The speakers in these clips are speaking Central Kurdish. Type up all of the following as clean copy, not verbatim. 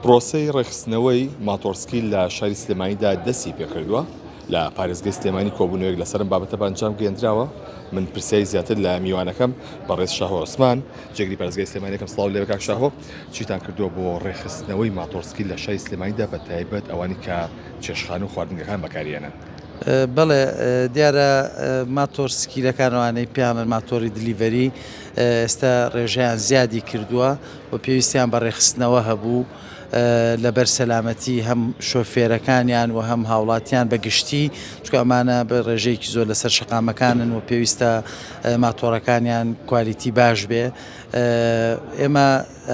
پرۆسەی ڕێخستنەوەی ماتۆرسکی لە شاری سلێمانیدا دەستی پێکردووە لە پارێزگای سلێمانی کۆبوونەوەیەک لەسەرم بابەتە بەنجام گەێنراوە. من پرسیای زیاتر لە میوانەکەم بەڕێز شاهۆ عوسمان جێگری پارێزگای سلێمانیەکەم سڵاو لێ کاک شاهۆ، چیتان کردووە بۆ ڕێخستنەوەی ماتۆرسکی لە شاری سلێمانیدا بە تایبەت ئەوانی کە چێشخانە و خواردنگەکان بەکارهێنن؟ بەڵێ دیارە ماتۆرسکیلەکانەوانەی پیانن ماتۆری دلیڤەری ئێستا ڕێژەیان زیادی کردووە و پێویستیان بە ڕێخستنەوە هەبوو لەبەر سەلامەتی هەم شۆفێرەکانیان و هەم هاوڵاتیان بەگشتی، چکە ئەمانە بە ڕێژەیەکی زۆر لەسەر شەقامەکانن و پێویستە ماتۆڕەکانیان کوالیتی باش بێ. ئێمە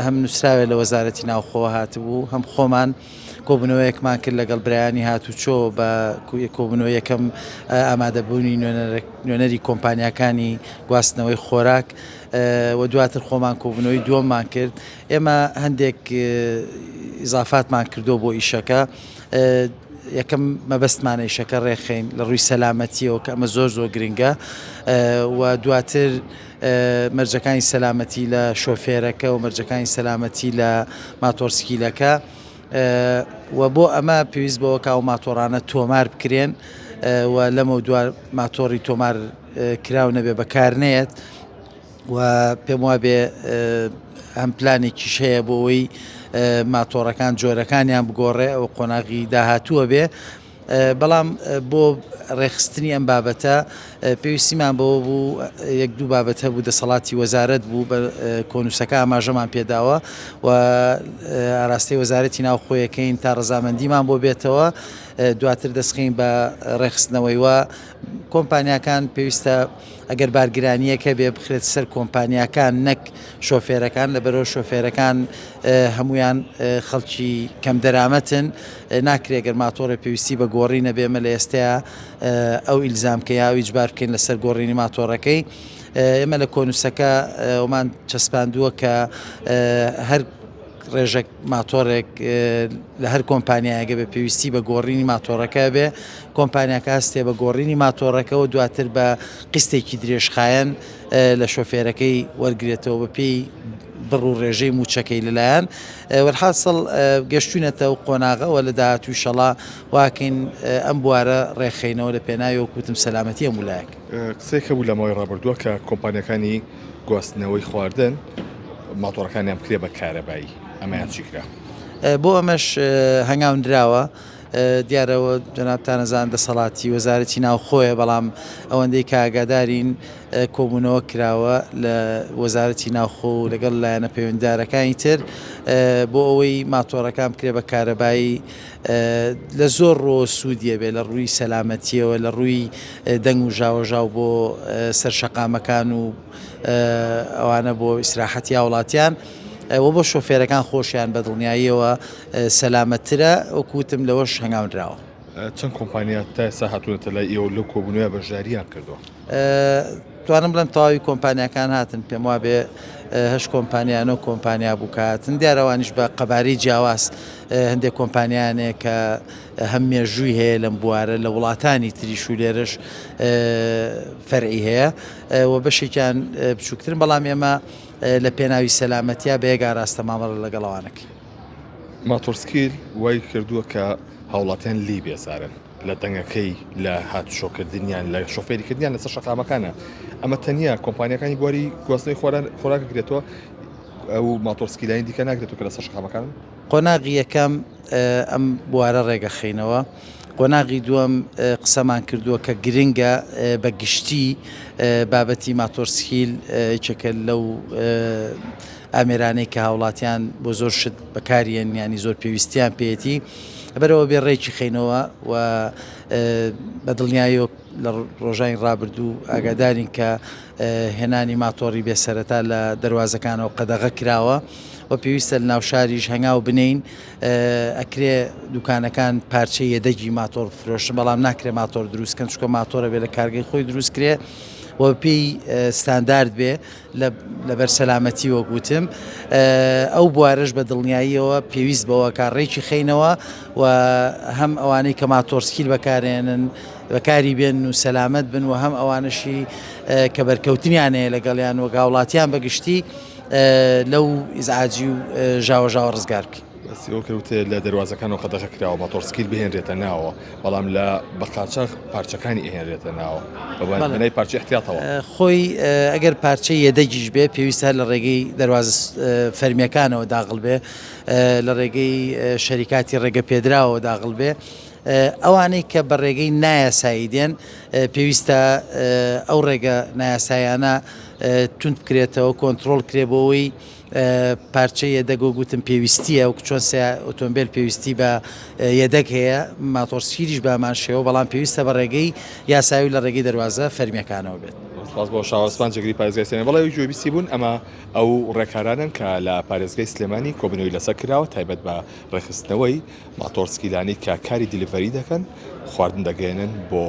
هەم نووسراوێت لە وەزارەتی ناوخۆوە هاتبوو، هەم خۆمان کۆبوونەوەیەکمان کرد لەگەڵ برایانی هاتوچۆ بە کۆبوونەوە یەکەم ئامادەبوونی نوێنەری کۆمپانیاکانی گواستنەوەی خۆراک و دواتر خۆمان کۆبوونەوەی دووەممان کرد. ئێمە هەندێک ئیزافاتمان کردو بۆ ئیشەکە. یەکەم مەبەستمانە ئیشەکە ڕێخین لە ڕووی سەلامەتیەوە کە ئەمە زۆر گرنگە، و دواتر مەرجەکانی سەلامەتی لە شۆفێرەکە و مەرجەکانی سەلامەتی لە ماتۆرسکیلەکە، و بۆ ئەمە پێویست بەوە کاو ماتۆڕانە تۆمار بکرێن و لەمە دوار ماتۆڕی تۆمار کراو نەبێ بەکارنێت، و پێم وابێ ئەم پلانێکیش هەیە بۆ ئەوەی ماتۆڕەکان جۆرەکانیان بگۆڕێ ئەو قۆناغی داهاتووە بێ. بەڵام بۆ ڕێخستنی ئەم بابەتە پێویستیمان بەوە بوو یەک دوو بابەت هەبوو، دەسەڵاتی وەزارەت بوو بە کۆنووسەکە ئاماژەمان پێداوە و ئاراستەی وەزارەتی ناوخۆیەکەین تا ڕەزامەندیمان بۆ بێتەوە، دواتر دەستخین بە ڕێخستنەوەی وە کۆمپانیاکان پێویستە ئەگەر بارگرانیەکە بێ بخرێت سەر کۆمپانیاکان نەک شۆفێرەکان، لەبەرەوە شۆفێرەکان هەمویان خەڵکی کەم دەرامەتن، ناکرێت گەر ماتۆڕێ پێویستی بە گۆڕینە بێمە لە ئێستەیە ئەو ئیلزامکە یا ئیجبار بکەین لەسەر گۆڕینی ماتۆڕەکەی. ئێمە لە کۆنووسەکە ئەومان چەسپاندووە کە هەر ڕێژێک ماتۆڕێک لە هەر کۆمپانیایەکە بە پێویستی بە گۆڕینی ماتۆڕەکە بێ، کۆمپانیاکە هەستێ بە گۆڕینی ماتۆڕەکەەوە دواتر بە قستێکی درێژخایەن لە شۆفێرەکەی وەرگێتەوە بە پێی بڕ و ڕێژەی موچەکەی لەلایەن وەرحاصل گەشتوونەتە و قۆناغەوە لە داهاتوو شەڵا واکەین ئەم بوارە ڕێخینەوە لە پێناوی وەکوتم سەلامەتی هەمولایەک. قسێک هەبوو لەمەوەی ڕابردووە کە کۆمپانیەکانی گواستنەوەی خواردن ماتۆڕەکانیان بکرێ بە کارەبایی، ئەمەیان چیکرا؟ بۆ ئەمەش هەنگاوندراوە. دیارەوە جەنابتانەزان دەسەڵاتی وەزارەتی ناوخۆیە، بەڵام ئەوەندەی کاگادارین کۆبوونەوە کراوە لە وەزارەتی ناوخۆ و لەگەڵ لایەنە پەیوەنددارەکانی تر بۆ ئەوەی ماتۆڕەکان بکرێ بە کارەبایی لە زۆر ڕۆ سوودیە بێ، لە ڕووی سەلامەتیەوە، لە ڕووی دەنگ و ژاوەژاو بۆ سەرشەقامەکان و ئەوانە بۆ ئیسراحەتی هاوڵاتیان و بۆ شۆفێرەکان خۆشیان بە دڵنیاییەوە سەلامەتترە. وەکوتم لەوەش هەنگاوندراوە. چەند کۆمپانیا تا ئێستا هاتوونەتە لای ئێوە لەو کۆبوونەوە بەشداریان کردووە؟ توانم بڵێم تەواوی کۆمپانیاکان هاتن، پێم وابێ 8 کۆمپانیانە کۆمپانیا بوو کاتن، دیارەوانیش بە قەبارەی جیاواز هەندێک کۆمپانیانێک کە هەم مێژووی هەیە لەم بوارە لە وڵاتانی تریش و لێرەش فەرعی هەیە و بەشێکیان بچووکترن، بەڵام ئێمە لە پێناوی سەلامەتیا بە یەک ئاراستە مامەڵە لەگەڵەوانەکەی. ماتۆرسکیل وای کردووە کە هاوڵاتیان لی بێزارن لە دەنگەکەی لە هاتوشۆکردنیان لە شۆفێریکردیان لەسەر شەقامەکانە. ئەمە تەنیا کۆمپانیەکانی بواری گواستنەوەی خۆراک گرێتەوە، ئەو ماتۆرسکیلانی دیکە ناگرێتەوە کە لەسەر شەقامەکان؟ قۆناغی یەکەم ئەم بوارە ڕێگەخینەوە. قۆناغی دووەم قسەمان کردووە کە گرنگە بە گشتی بابەتی ماتۆرسکیل چەکە لەو ئامێرانەی کە هاوڵاتیان بۆ زۆر شت بەکارێن، ینی زۆر پێویستیان پێێتی بەرەوە بێ ڕێکی خینەوە و بە دڵنیاییەوە لە ڕۆژانی ڕابردوو ئاگادارین کە هێنانی ماتۆڕی بێسەرەتا لە دەواازەکانەوە قەدەغە کراوە و پێویستە لە ناو شاریش هەنگاو بنین. ئەکرێ دوکانەکان پارچەی یەدەگی ماتۆر فرۆشن، بەڵام ناکرێ ماتۆر دروستکەن، چکە ماتۆرە بێ لە کارگەی خۆی دروست کرێ و پێی ستاندارد بێ لەبەر سەلامەتی وەگوتم. ئەو بوارەش بە دڵنیاییەوە پێویست بەوە کارڕێکی خینەوە و هەم ئەوانەی کە ماتۆرسکیل بەکارێنن بەکاری بێن و سەلامەت بن، و هەم ئەوانشی کە بەرکەوتنیانەیە لەگەڵیان و گاوڵاتیان بەگشتی لەو ئیزعاجی و ژاوەژاوە ڕزگار بکەین. بەسی ئەو کەوتێ لە دەواازەکانەوە قەدەغە کراوە ماتۆرسکیل بهێنرێتە ناوە بەڵام لە بەقاچە پارچەکانی ئەهێنرێتە ناوە بەبانەی پارچە احتیاتەوە خۆی ئەگەر پارچەی یەدەگیش بێ پێویستە لە ڕێگەی دەواز فەرمیەکانەوە داغڵ بێ لە ڕێگەی شەریکاتی ڕێگە پێدراوە داغڵ بێ ئەوانەی کە بە ڕێگەی نایاسایی دێن پێویستە ئەو ڕێگە نایاسایانە تونند بکرێتەوە کۆنتترۆل کرێبەوەی پارچە یەدەگۆ گوتم پێویستیە و چۆن ئۆتۆمبیل پێویستی بە یەدەک هەیە ماتۆرسکیریش بامان شێوە بەڵام پێویستە بە ڕێگەی یاساوی لە ڕێگەی دەواازە فەرمیەکانەوە بێت. سپاس بۆ شاوەسپان جگری پارێزگای سلێمانی بەڵێ گوێبیستی بوون ئەمە ئەو ڕێکارانن کە لە پارێزگای سلێمانی کۆبنەوەی لەسەر کراوە تایبەت بە ڕێخستنەوەی ماتۆرسکیلانی کە کاری دیلیڤەری دەکەن خواردن دەگەێنن بۆ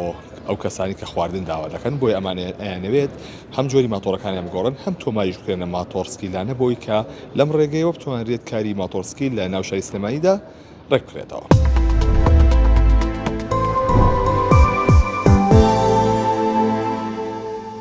ئەو کەسانی کە خواردن داوا دەکەن بۆی ئەمانەوێت هەم جۆری ماتۆرەکانیان بگۆڕن هەم تۆمایش بکرێنە ماتۆرسکیلانە بۆی کە لەم ڕێگەیەوە بتوانرێت کاری ماتۆرسکیل لە ناو شاری سلێمانیدا ڕێک بکرێتەوە.